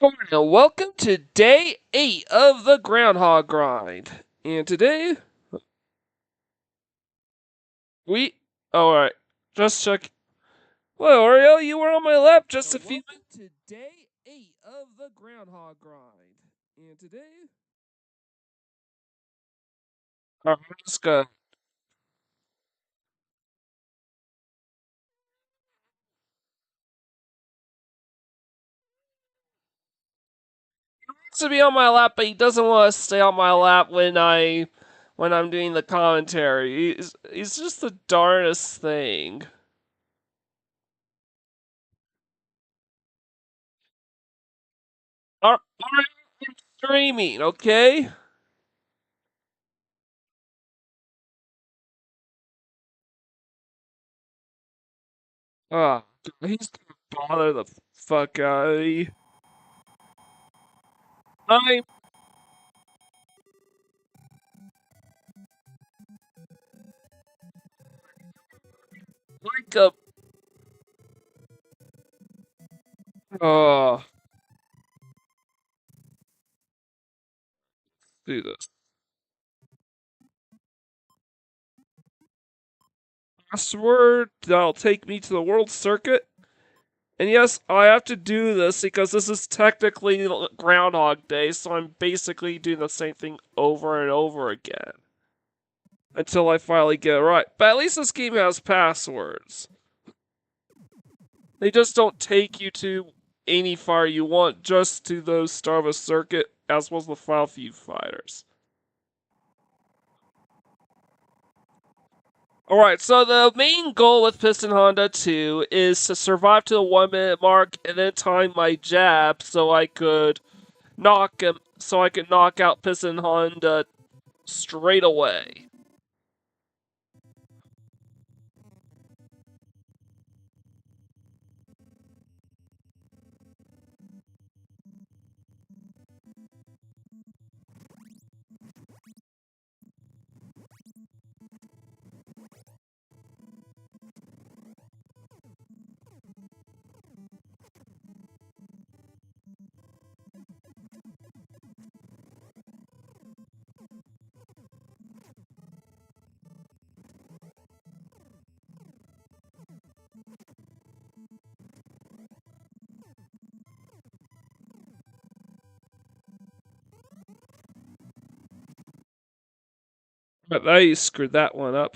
And welcome to day 8 of the Groundhog Grind. And today, we. Alright, just check. Well, Oreo, you were on my lap just a few minutes. To day 8 of the Groundhog Grind. And today. Alright, I'm just gonna. He wants to be on my lap, but he doesn't want to stay on my lap when I'm doing the commentary. He's just the darndest thing. Alright, I'm streaming, okay? Ah, he's gonna bother the fuck out of me. I'm like a. Oh, do this. Password that'll take me to the world circuit. And yes, I have to do this because this is technically Groundhog Day, so I'm basically doing the same thing over and over again. Until I finally get it right. But at least this game has passwords. They just don't take you to any fire you want, just to those start of a circuit, as was the Final Few Fighters. Alright, so the main goal with Piston Honda 2 is to survive to the 1 minute mark and then time my jab so I could knock out Piston Honda straight away. But they screwed that one up.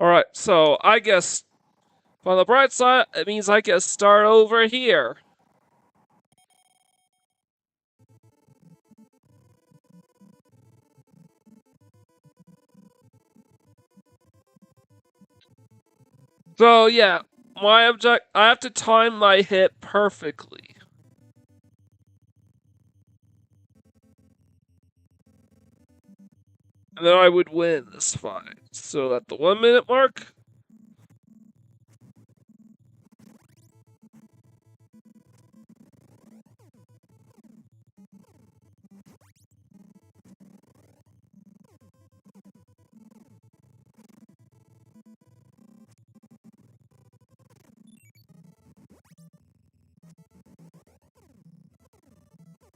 Alright, so I guess on the bright side, it means I can start over here. So yeah, I have to time my hit perfectly. And then I would win this fight. So at the 1 minute mark,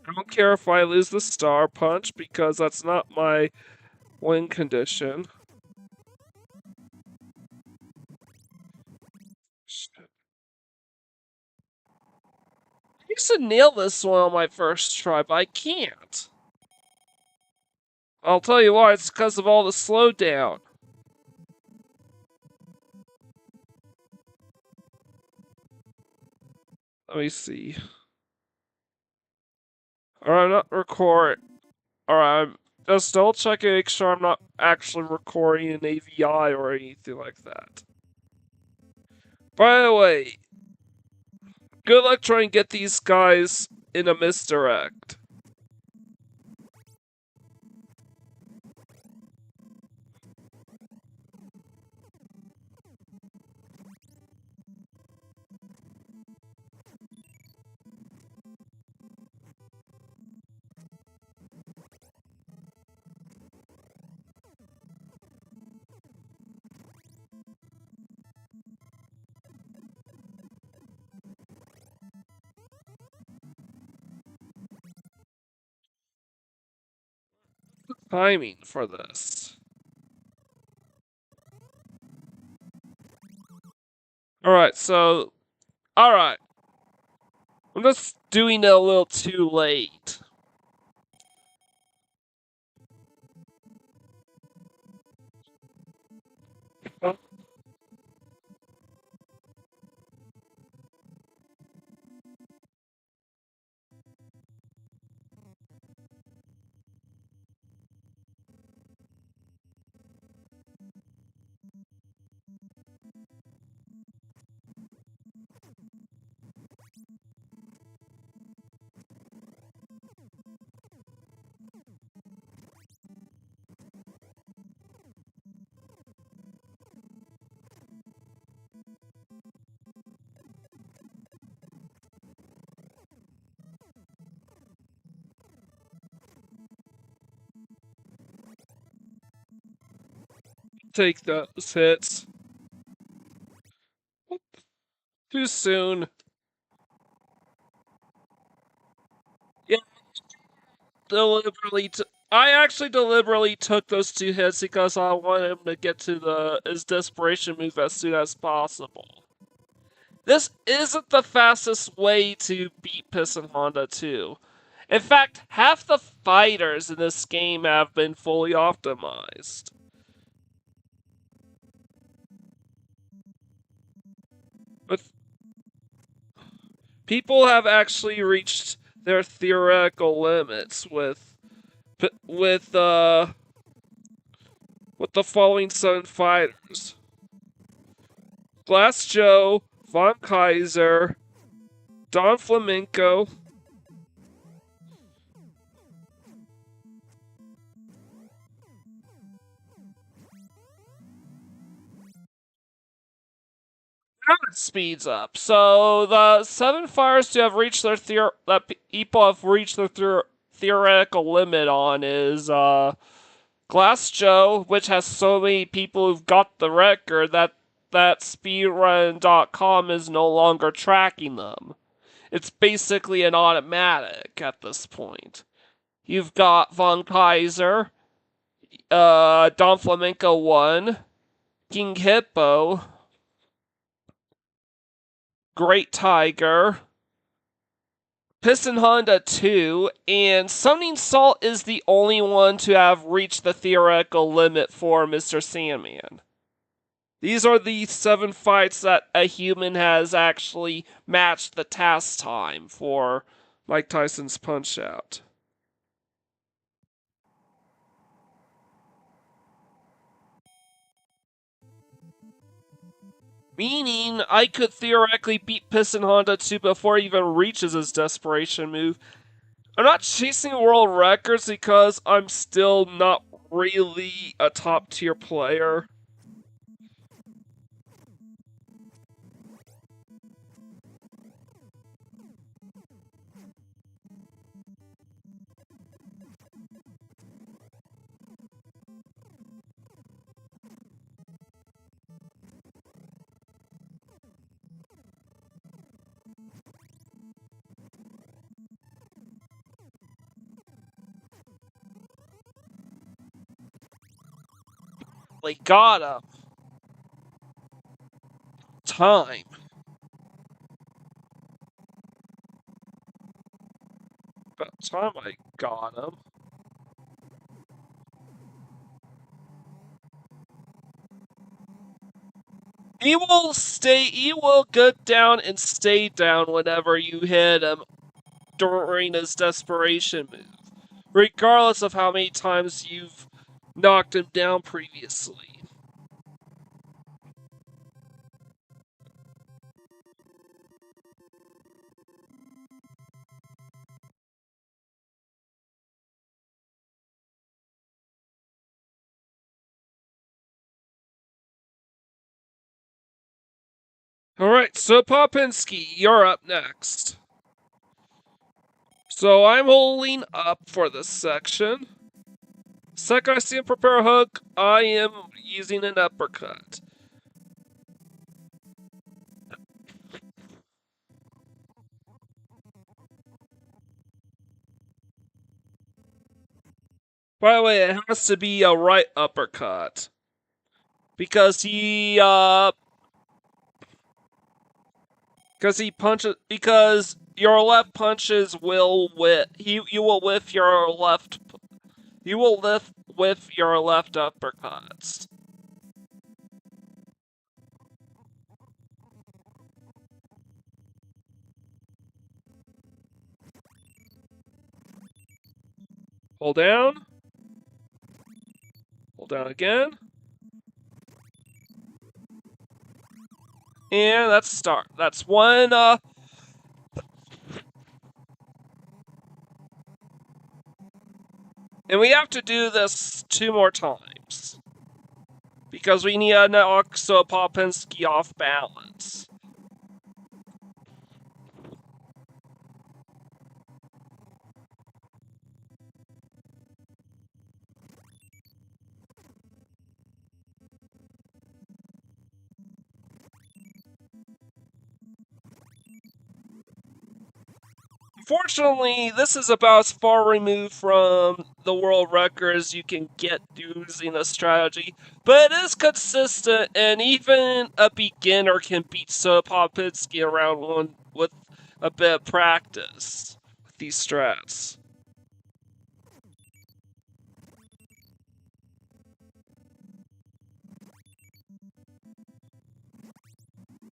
I don't care if I lose the star punch because that's not my win condition. Shit. I used to nail this one on my first try, but I can't. I'll tell you why, it's because of all the slowdown. Let me see. Alright, I'm not recording. Alright, I'm just double checking to make sure I'm not actually recording an AVI or anything like that. By the way, good luck trying to get these guys in a misdirect. timing for this. Alright, so... Alright. I'm just doing it a little too late. Take those hits. Too soon. Yeah, I actually deliberately took those 2 hits because I wanted him to get to his desperation move as soon as possible. This isn't the fastest way to beat Piston Honda 2. In fact, half the fighters in this game have been fully optimized. But people have actually reached their theoretical limits with the following 7 fighters: Glass Joe, Von Kaiser, Don Flamenco, speeds up. So the 7 fires to have reached that people have reached their theoretical limit on is Glass Joe, which has so many people who've got the record that speedrun.com is no longer tracking them. It's basically an automatic at this point. You've got Von Kaiser, Don Flamenco 1, King Hippo, Great Tiger, Piston Honda 2, and Summoning Salt is the only one to have reached the theoretical limit for Mr. Sandman. These are the 7 fights that a human has actually matched the task time for Mike Tyson's Punch-Out. Meaning, I could theoretically beat Piston Honda 2 before he even reaches his desperation move. I'm not chasing world records because I'm still not really a top tier player. Like, got him. Time. About time I got him. He will get down and stay down whenever you hit him during his desperation move, regardless of how many times you've knocked him down previously. Alright, so Popinski, you're up next. So I'm holding up for this section. Second I see him prepare a hook, I am using an uppercut. By the way, it has to be a right uppercut. Because he punches, because your left punches will you will lift your left, you will lift with your left uppercuts. Hold down. Hold down again. And that's start. That's one, and we have to do this 2 more times. Because we need to knock so Popinski off balance. Unfortunately, this is about as far removed from the world record as you can get using a strategy, but it is consistent, and even a beginner can beat Popinski around one with a bit of practice with these strats.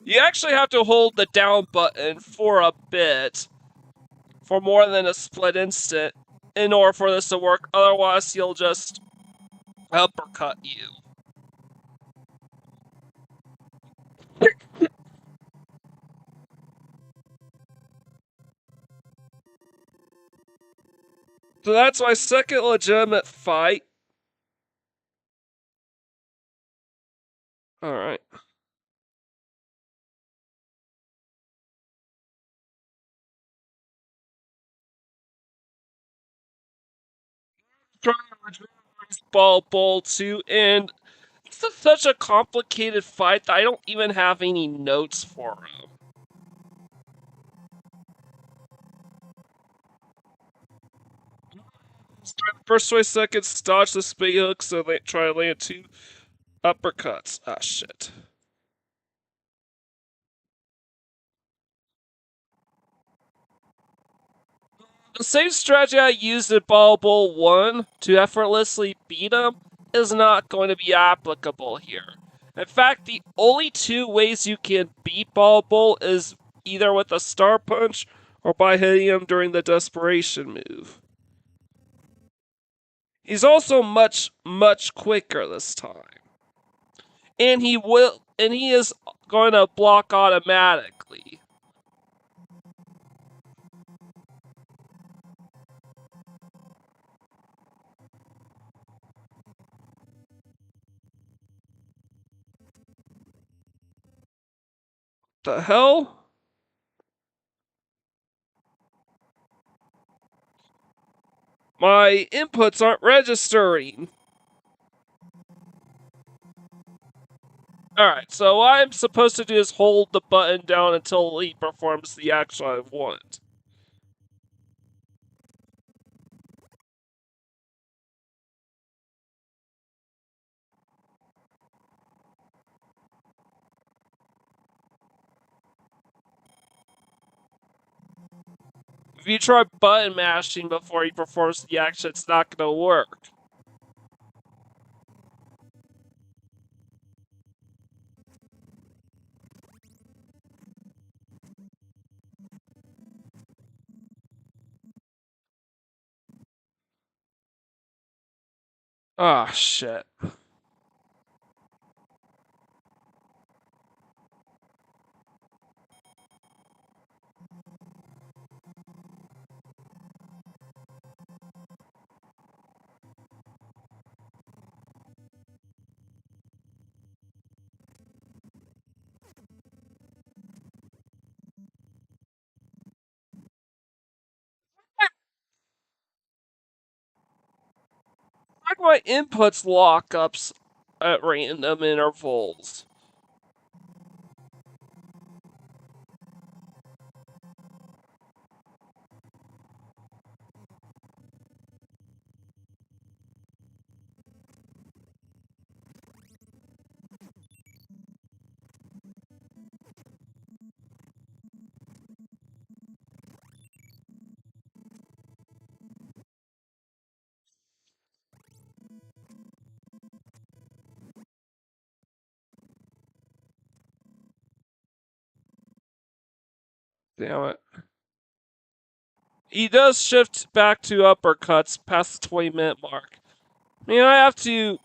You actually have to hold the down button for a bit, for more than a split instant, in order for this to work, otherwise he'll just uppercut you. So that's my second legitimate fight. Alright. Trying to Bald Bull 2, and it's such a complicated fight that I don't even have any notes for him. First 20 seconds, dodge the spin hook, so they try to land 2 uppercuts. Ah, shit. The same strategy I used in Bald Bull 1 to effortlessly beat him is not going to be applicable here. In fact, the only 2 ways you can beat Bald Bull is either with a star punch or by hitting him during the desperation move. He's also much, much quicker this time. And he is going to block automatically. The hell? My inputs aren't registering. Alright, so what I'm supposed to do is hold the button down until he performs the action I want. If you try button mashing before he performs the action, it's not gonna work. Ah, shit. Like my inputs lockups at random intervals. Damn it. He does shift back to uppercuts past the 20-minute mark. I mean, I have to.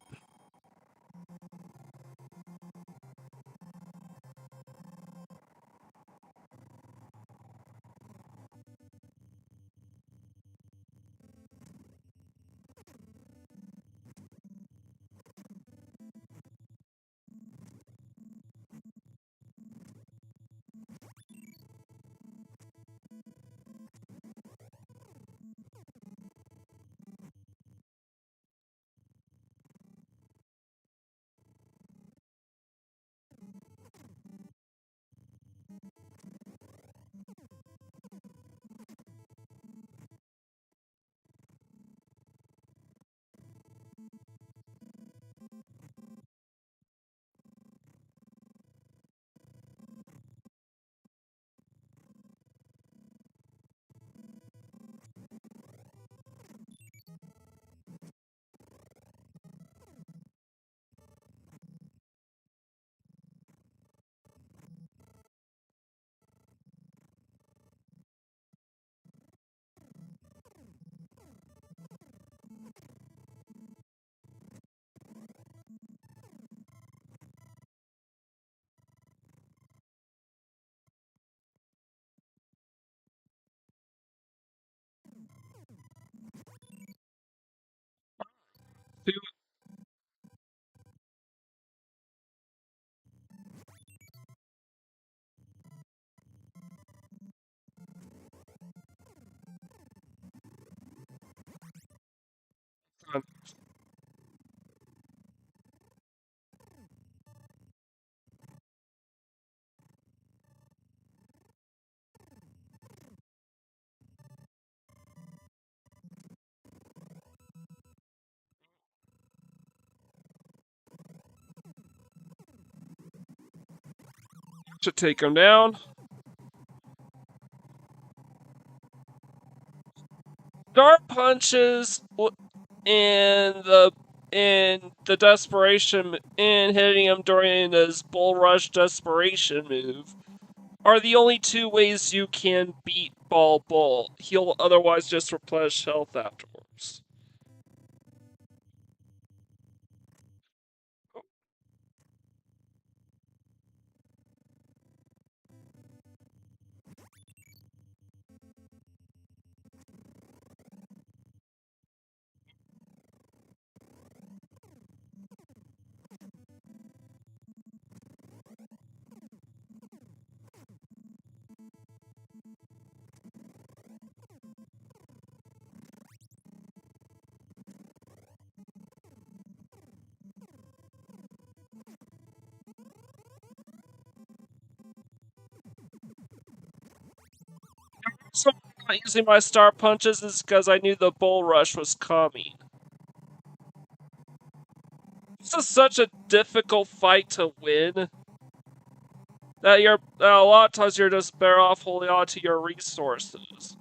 Should take him down. Dart punches in the desperation in hitting him during his bull rush desperation move are the only two ways you can beat Bald Bull. He'll otherwise just replenish health afterwards. So I'm not using my star punches is because I knew the bull rush was coming. This is such a difficult fight to win that a lot of times you're just better off holding on to your resources.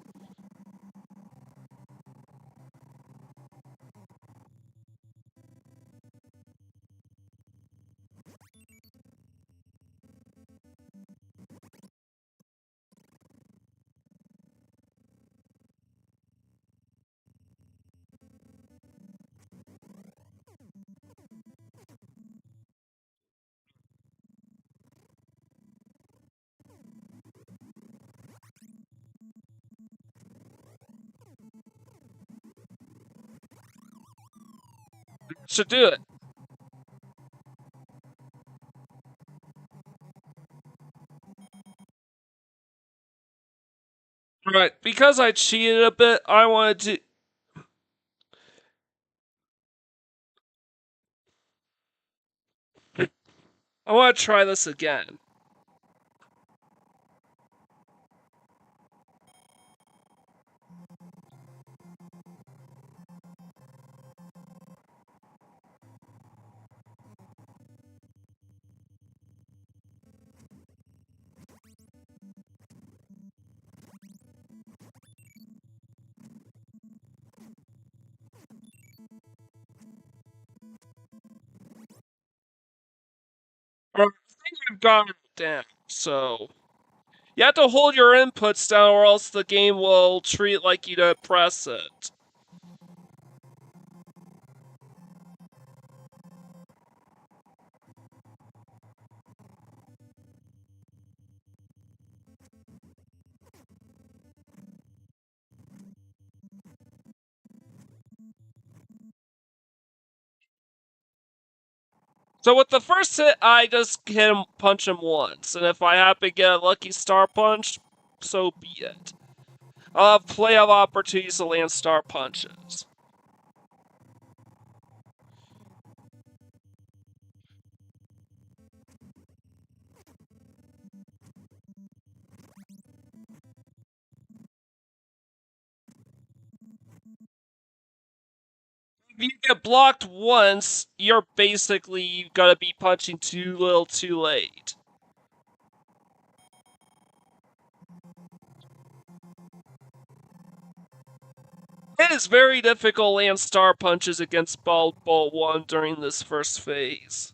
Should do it. Right, because I cheated a bit, I wanted to. I want to try this again. I think I've gotten it down, so You have to hold your inputs down or else the game will treat it like you didn't press it. So with the first hit, I just punch him once, and if I happen to get a lucky star punch, so be it. I'll have plenty of opportunities to land star punches. If you get blocked once, you're basically gonna be punching too little too late. It is very difficult to land star punches against Bald Bull 1 during this first phase.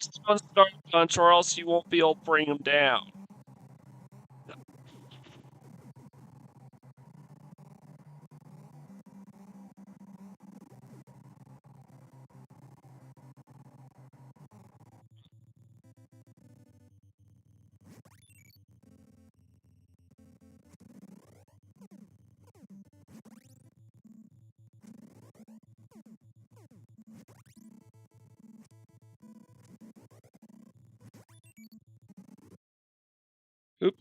Just one star punch or else you won't be able to bring him down. Oop.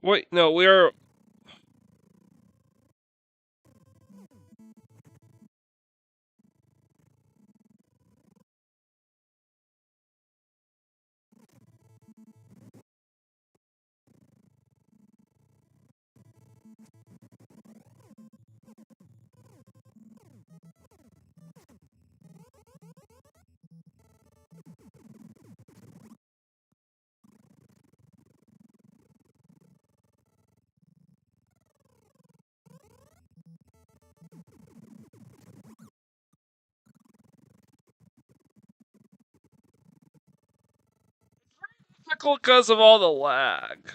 Wait, no, we're... because of all the lag.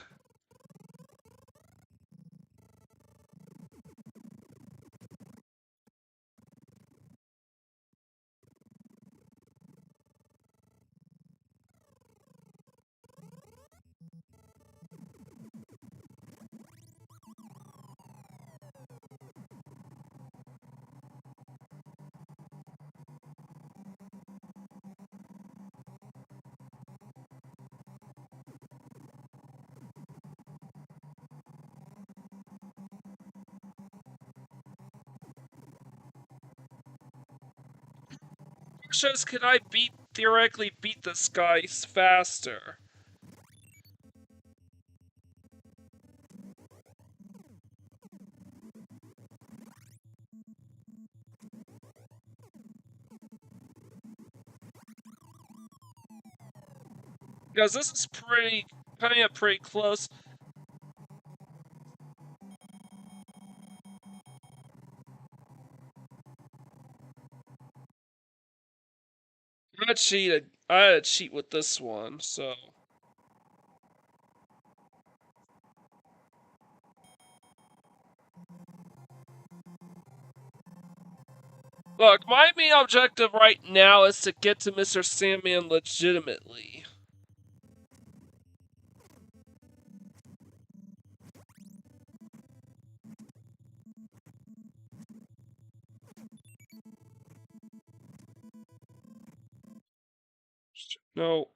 Shows can I theoretically beat this guy faster? Because this is coming up pretty close. I cheated. I had to cheat with this one, so... Look, my main objective right now is to get to Mr. Sandman legitimately. No.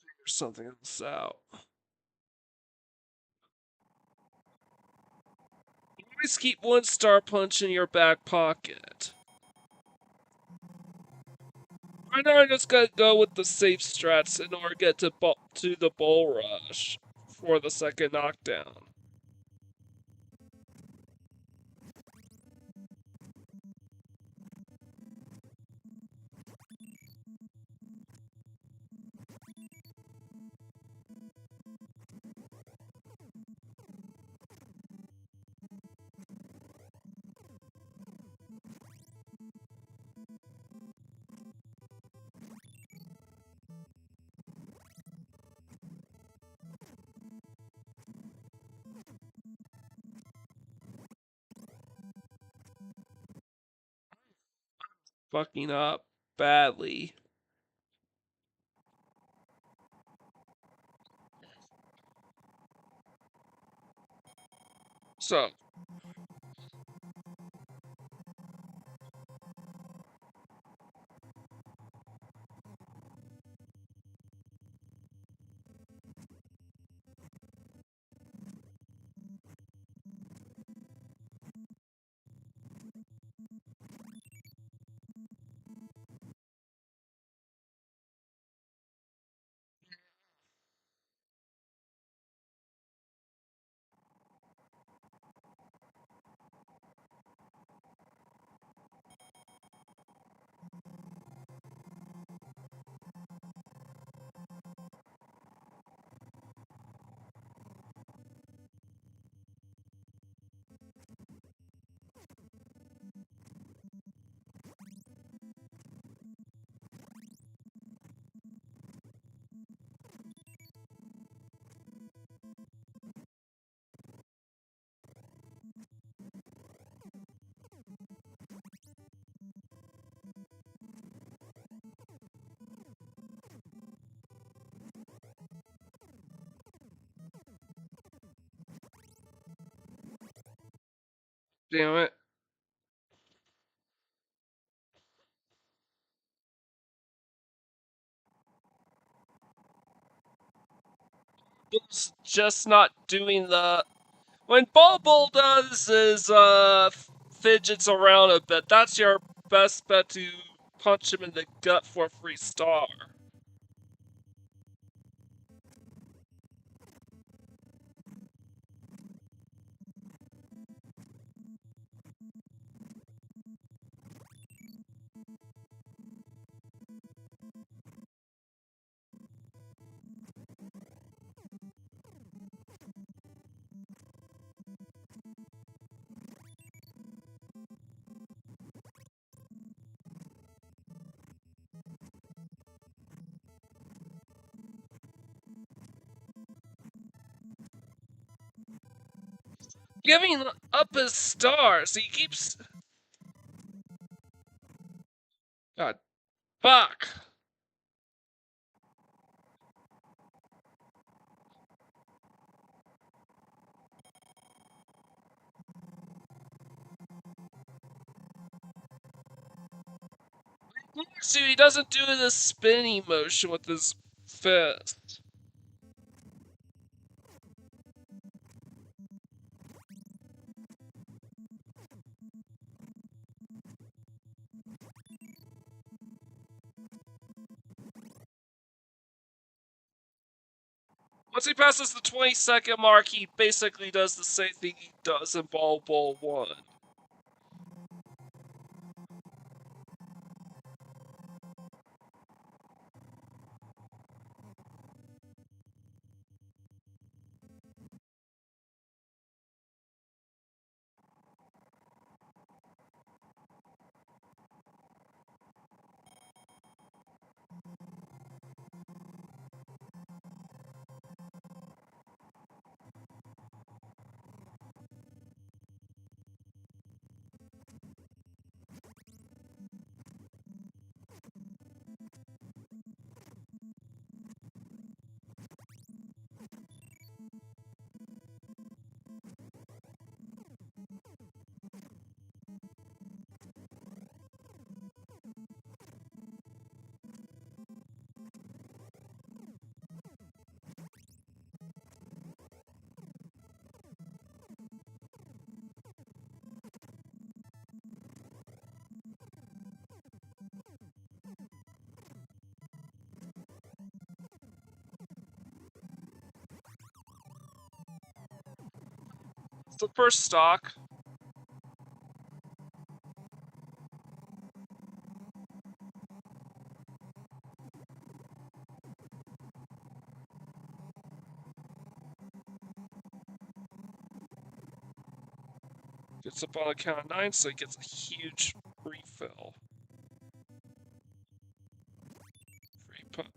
Figure something else out. Always keep one star punch in your back pocket. Right now, I just gotta go with the safe strats in order to get to the bull rush for the second knockdown. Fucking up badly. So, damn it. Just not doing the. When Bald Bull does is fidgets around a bit, that's your best bet to punch him in the gut for a free star. Giving up his stars, he keeps. God, fuck. See, he doesn't do the spinning motion with his fist. Once he passes the 20-second mark, he basically does the same thing he does in Bald Bull 1. Look for stock. Gets up on the count of 9, so he gets a huge refill. Free punch.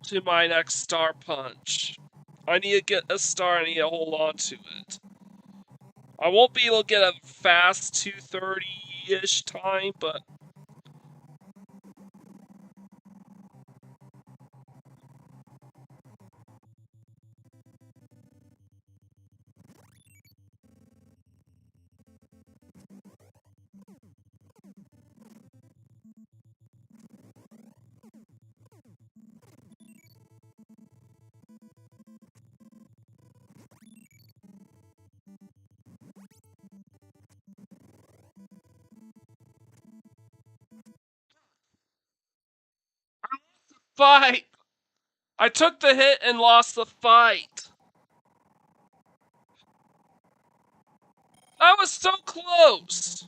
To my next star punch. I need to get a star, I need to hold on to it. I won't be able to get a fast 230-ish time, but... Fight! I took the hit and lost the fight! I was so close!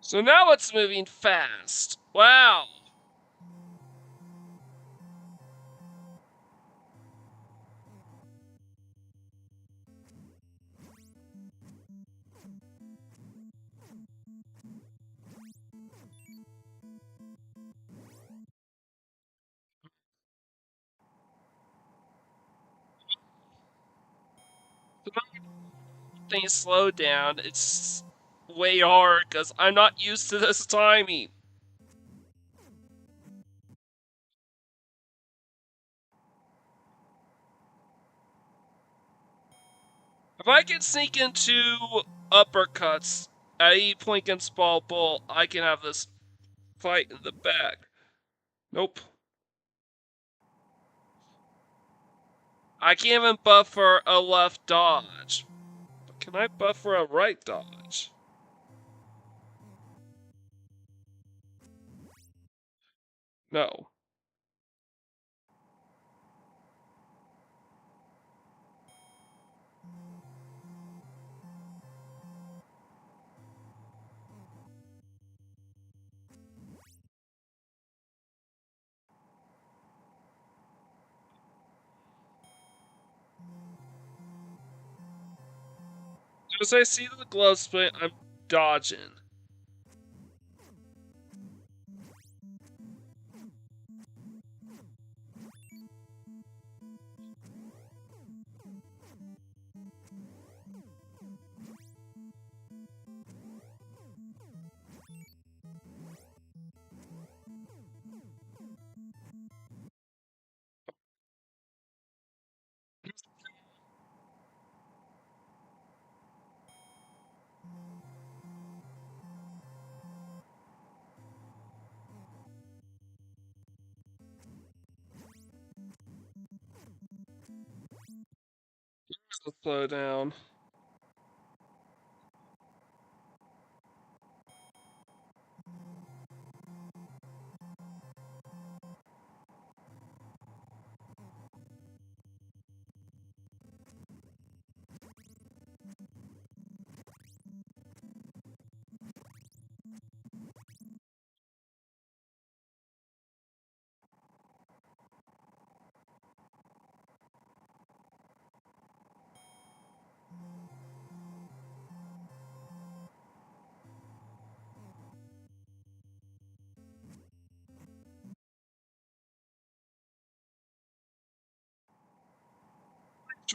So now it's moving fast. Wow. Things slow down. It's way hard because I'm not used to this timing. If I can sneak into uppercuts at any point against Bald Bull, I can have this fight in the back. Nope. I can't even buff for a left dodge. But can I buff for a right dodge? No. As I see the glove split, I'm dodging. Slow down.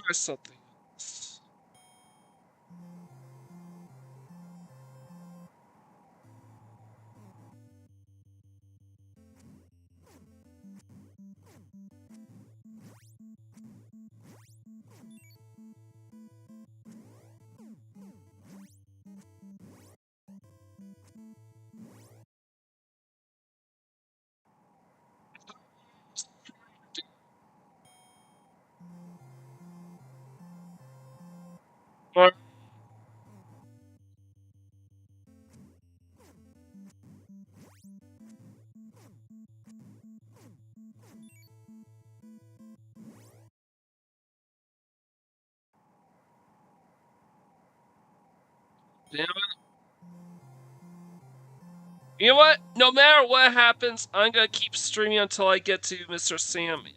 try something else. But damn it. You know what? No matter what happens, I'm gonna keep streaming until I get to Mr. Sandman.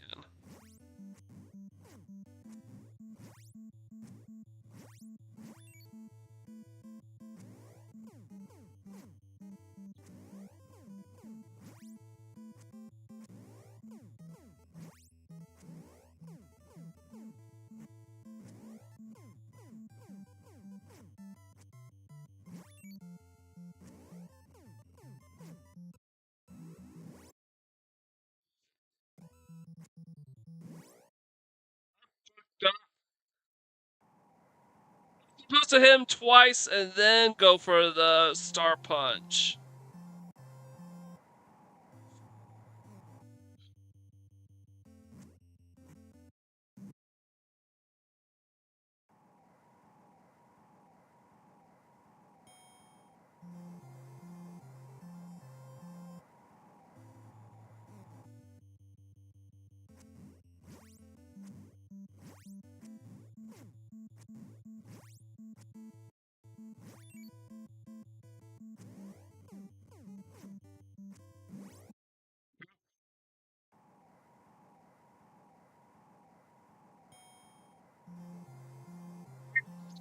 I'm supposed to hit him twice and then go for the star punch.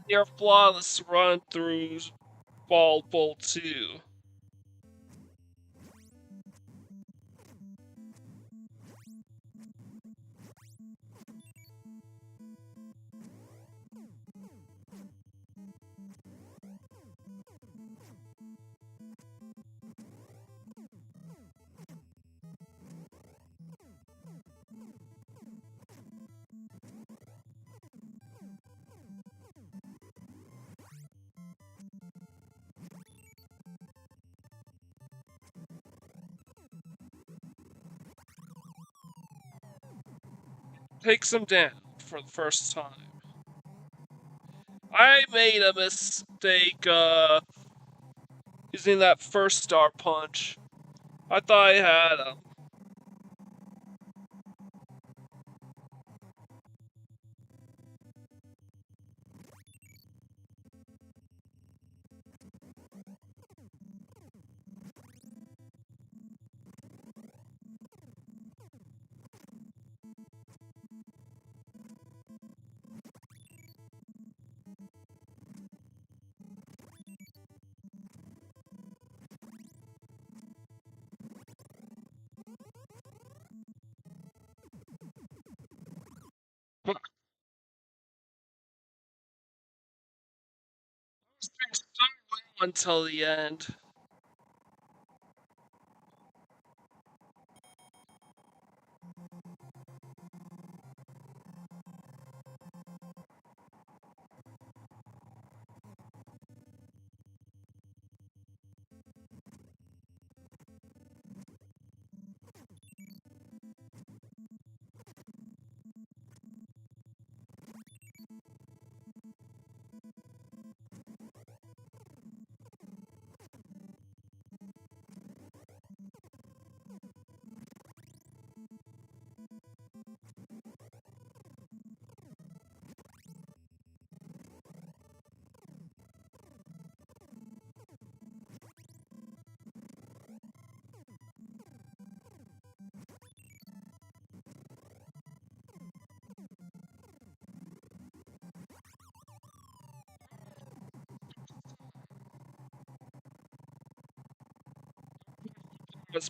Your flawless run through Bald Bull 2. Takes him down for the first time. I made a mistake using that first star punch. I thought I had him. But I was doing so well until the end.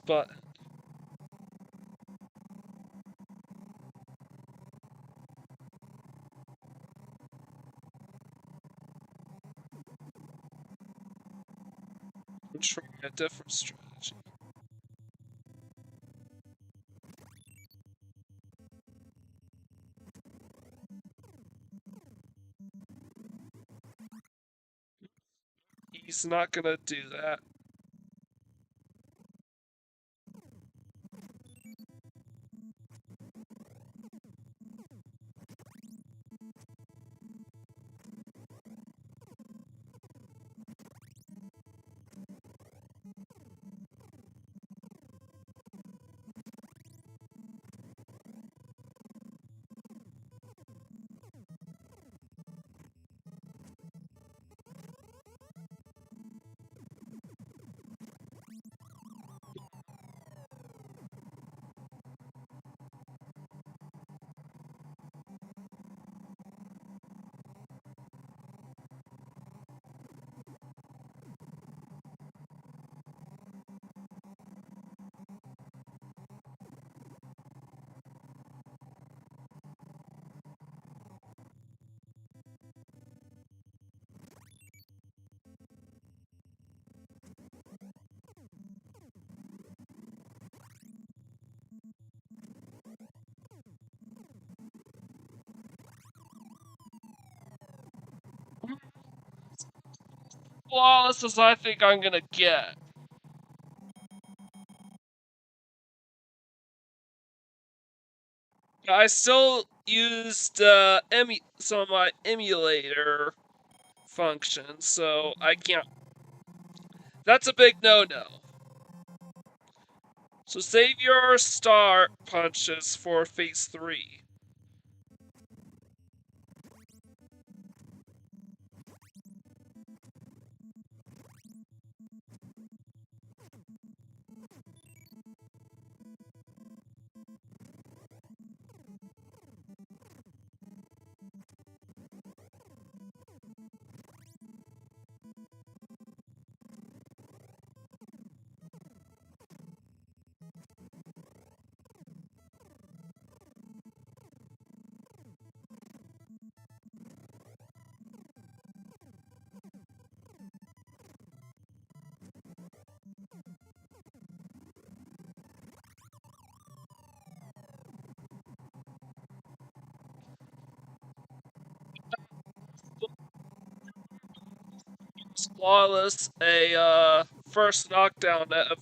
But I'm trying a different strategy. He's not gonna do that. Flawless as I think I'm gonna get. I still used some of my emulator functions, so I can't. That's a big no-no. So save your star punches for phase 3. Flawless, a first knockdown ever.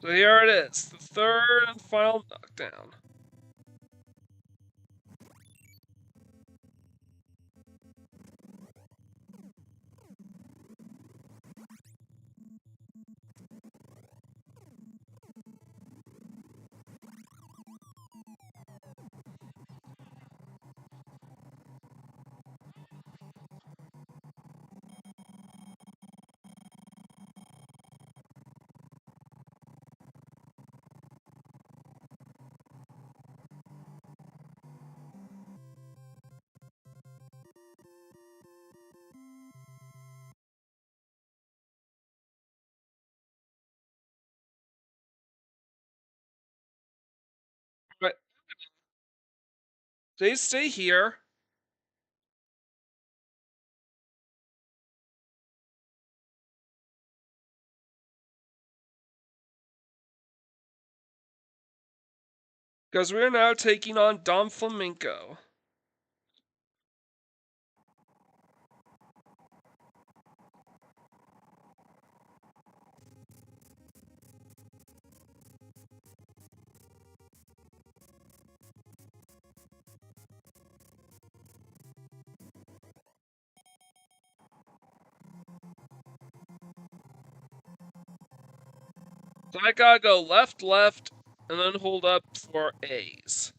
So here it is, the third and final knockdown. But they stay here. Because we're now taking on Don Flamenco. So I gotta go left, left, and then hold up for A's.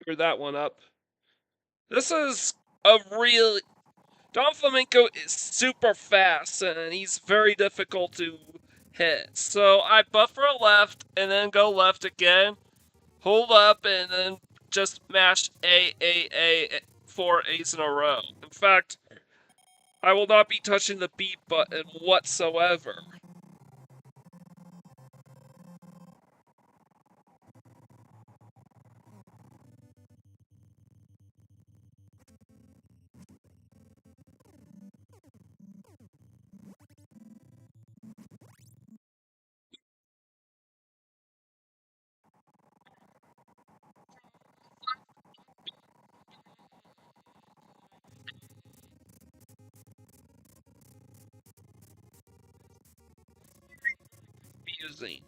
Screw that one up. This is a really... Don Flamenco is super fast, and he's very difficult to hit. So I buffer left, and then go left again, hold up, and then just mash A, 4 A's in a row. In fact, I will not be touching the B button whatsoever. Confusing.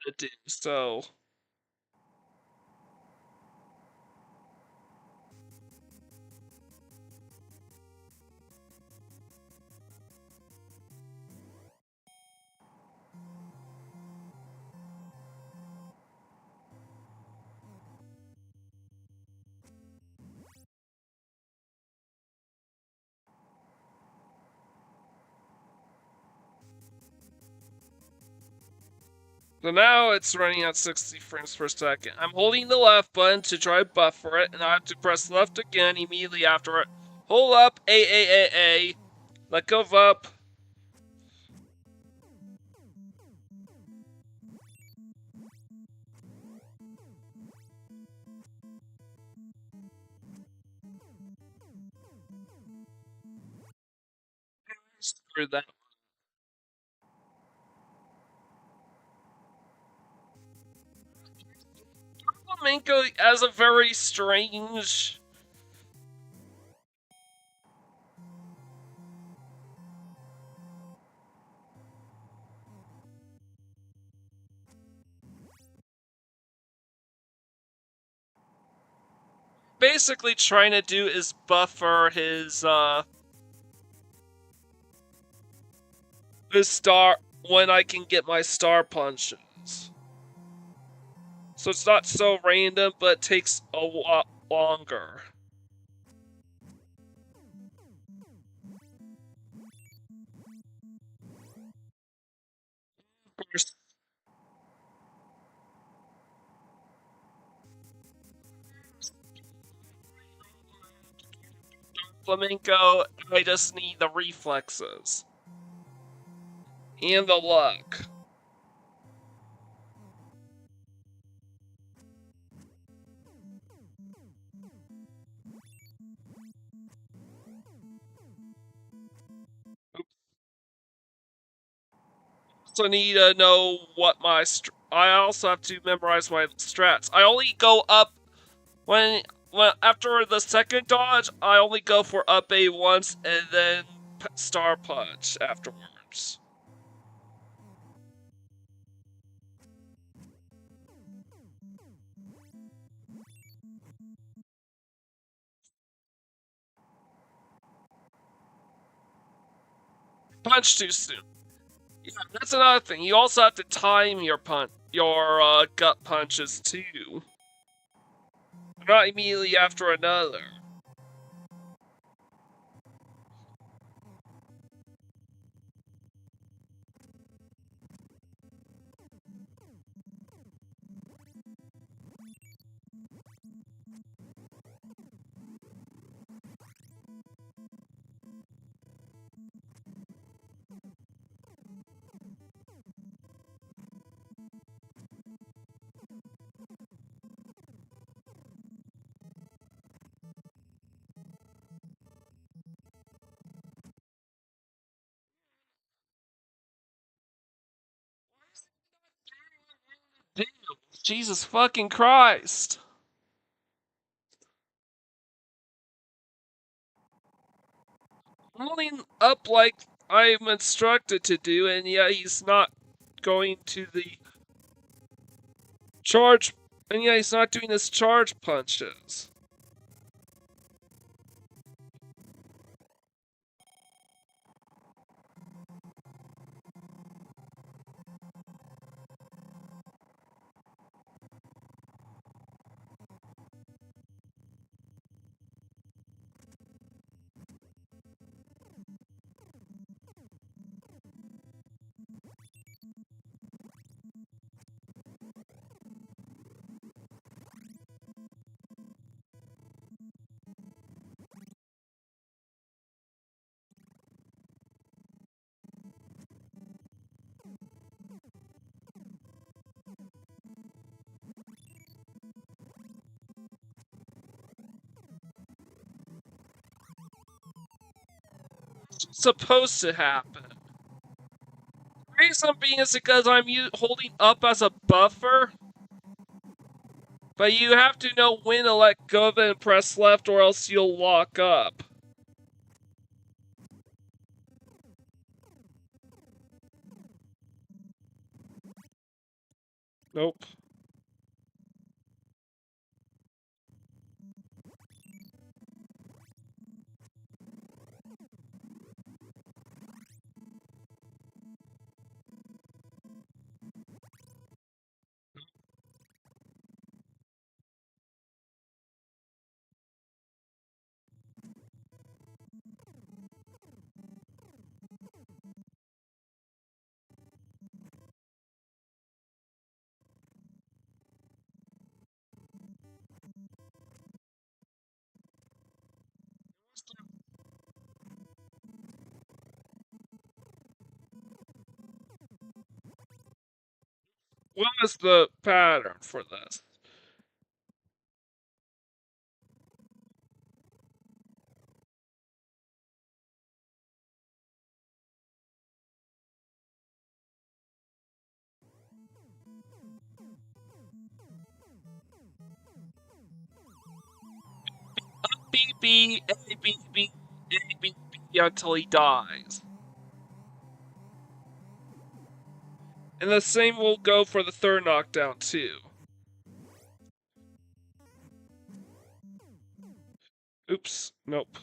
To do so. So now it's running at 60 frames per second. I'm holding the left button to try to buffer it, and I have to press left again immediately after it. Hold up, A. Let go of up. Screw that. Flamenco has a very strange... Basically trying to do is buffer his star when I can get my star punches. So it's not so random, but it takes a lot longer. Of course, Flamenco, I just need the reflexes. And the luck. Also need to know what my... I also have to memorize my strats. I only go up when after the second dodge, I only go for up A once and then star punch afterwards. Punch too soon. Yeah, that's another thing. You also have to time your gut punches too. Not immediately after another. Jesus fucking Christ. Rolling up like I'm instructed to do, and yet he's not going to the charge, and yet he's not doing his charge punches. Supposed to happen. The reason being is because I'm holding up as a buffer, but you have to know when to let go of it and press left, or else you'll lock up. Nope. What is the pattern for this? B B A B B A B B until he dies. And the same will go for the third knockdown too. Oops, nope.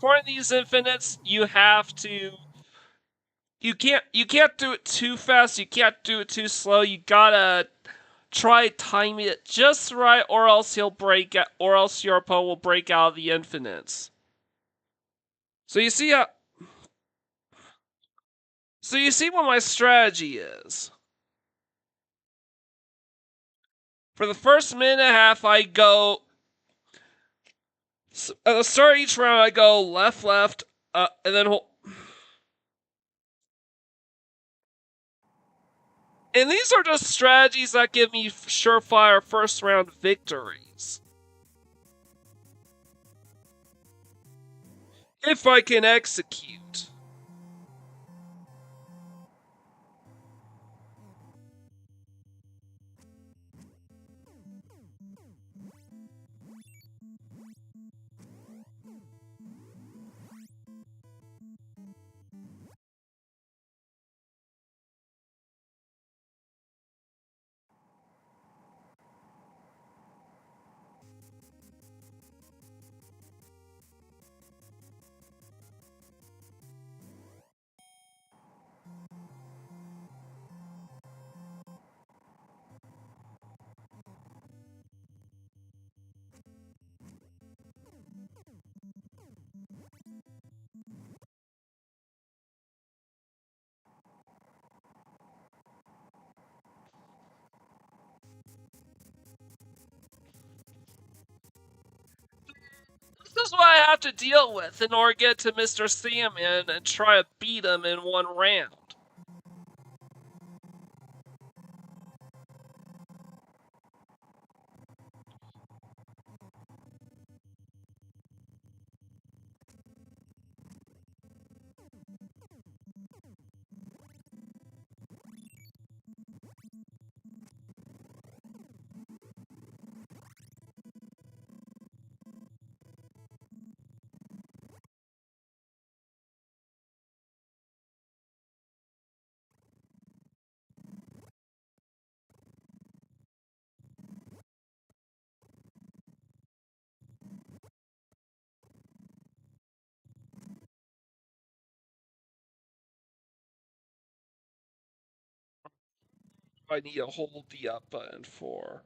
For these infinites, you have to. You can't do it too fast. You can't do it too slow. You gotta try timing it just right, or else he'll break out, or else your opponent will break out of the infinites. So you see how. So you see what my strategy is. For the first minute and a half, I go. At the start of each round, I go left, left, and then hold. And these are just strategies that give me surefire first round victories. If I can execute. This is what I have to deal with in order to get to Mr. Sandman and try to beat him in one round. I need to hold the up button for.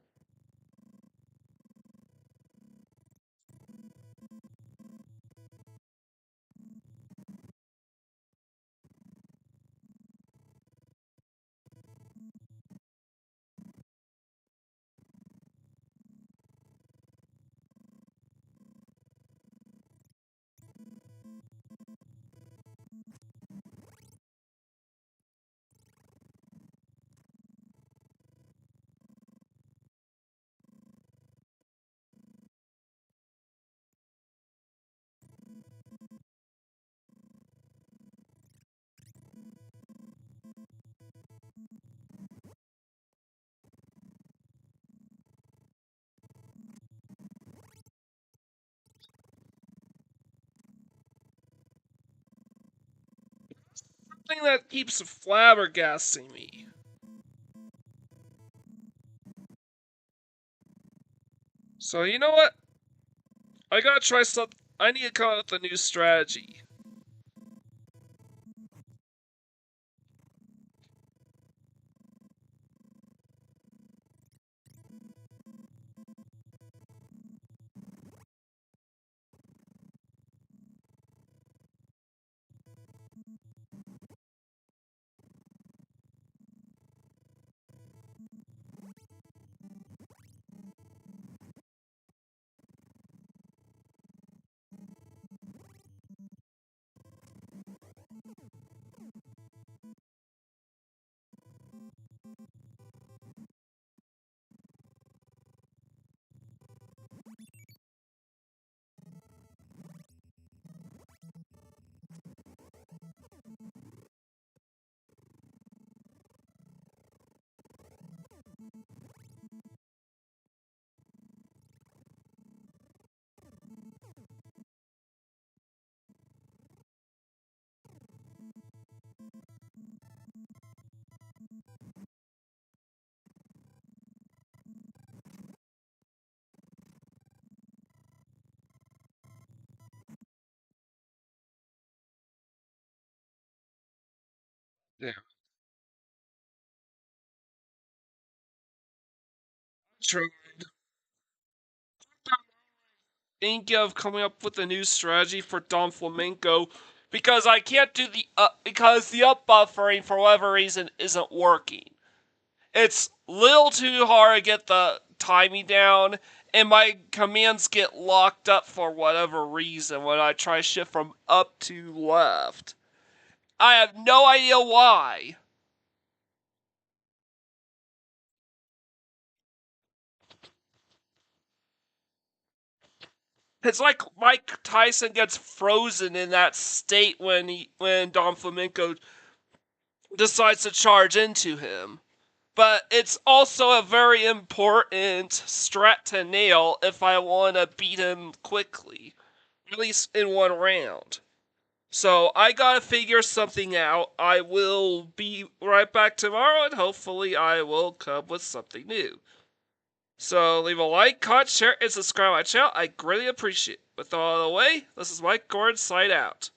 Something that keeps flabbergasting me. So you know what? I gotta try something. I need to come up with a new strategy. Yeah. True. Thinking of coming up with a new strategy for Don Flamenco because I can't do the up because the up buffering for whatever reason isn't working. It's little too hard to get the timing down, and my commands get locked up for whatever reason when I try shift from up to left. I have no idea why. It's like Mike Tyson gets frozen in that state when Don Flamenco decides to charge into him. But it's also a very important strat to nail if I want to beat him quickly, at least in one round. So I gotta figure something out. I will be right back tomorrow, and hopefully I will come with something new. So leave a like, comment, share, and subscribe to my channel. I greatly appreciate it. With all the way, this is Mike Gordon, sign out.